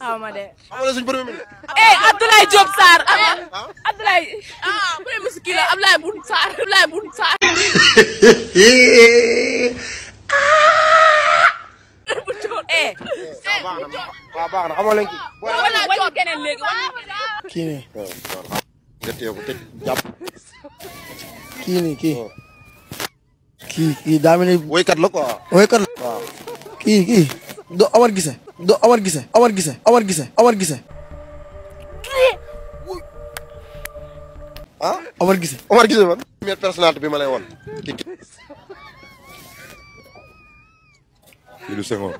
xaw ma de. xamal suñu premier ministre. Abdoulaye Diop Sarr. Abdoulaye. premier ministre kii la Abdoulaye Boun Sarr. Abdoulaye Boun Sarr. waaw baax na xamoo leen kii. wala keneen léegi kii nii. nga téye ko tëj jàpp. kii nii kii daa mel ni. woykat la quoi. woykat la. waaw kii do Omar Guissé. Omar Guissé. ah Omar Guissé. Omar Guissé man. première personnalité bi ma lay woon. Kii du Senghor.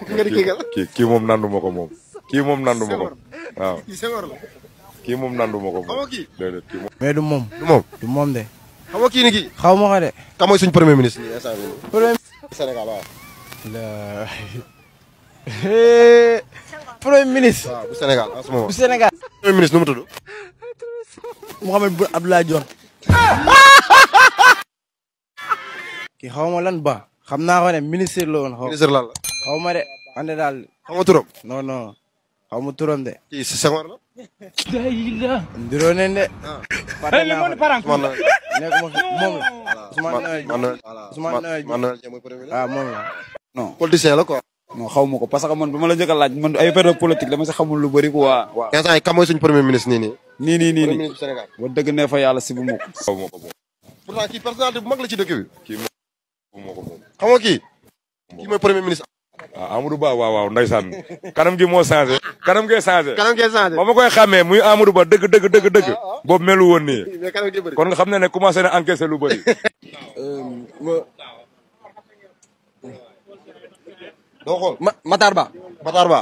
nga di kii kii moom nandu ma ko moom. waaw. kii Senghor la. kii moom nandu ma ko moom. xamoo kii. déedéet kii moom. mais du moom. du moom de. xamoo kii ni kii. xaw ma ko de. ka mooy suñu premier ministre nii instant bii nii. premier. Sénégal waaw. premier ministre. waaw bu Sénégal en ce moment. bu Sénégal. premier ministre nu mu tudd. Mouhamed Boun Abdallah Dionne. kii xaw ma lan ba. xam naa ko ne ministre la woon ministre lan la. xaw ma de. ande daal. xamoo turam. non xaw ma turam de. kii si Senghor la. ndiroo nañ de. fàtte naa ko Ousmane nekk moom la. Ousmane Noël Dieng mooy premier ministre. ah moom la. non politicien la quoi. non xaw ma ko parce que man bi ma la njëkk a laaj man ay affaire politique dama si xamul lu bëri quoi. waaw instant yii ka mooy suñu premier ministre nii. nii premier ministre Sénégal. wa dëgg ne fa yàlla si bu ma ko. xaw ma ko moom. pourtant kii personnalité bu mag la ci dëkk bi. kii moom ko moom. xamoo kii. kii mooy premier ministre. ah Amadou Ba waaw ndeysaan kanam gi moo changé. kanam gee changé. kanam ngeen changé. ba ma koy xàmmee muy Amadou Ba dëgg. boobu melu woon nii. mais kanam ngeen bëri. kon nga xam ne commencé na encaissé lu bëri. doo xool. Matar Ba. Matar Ba.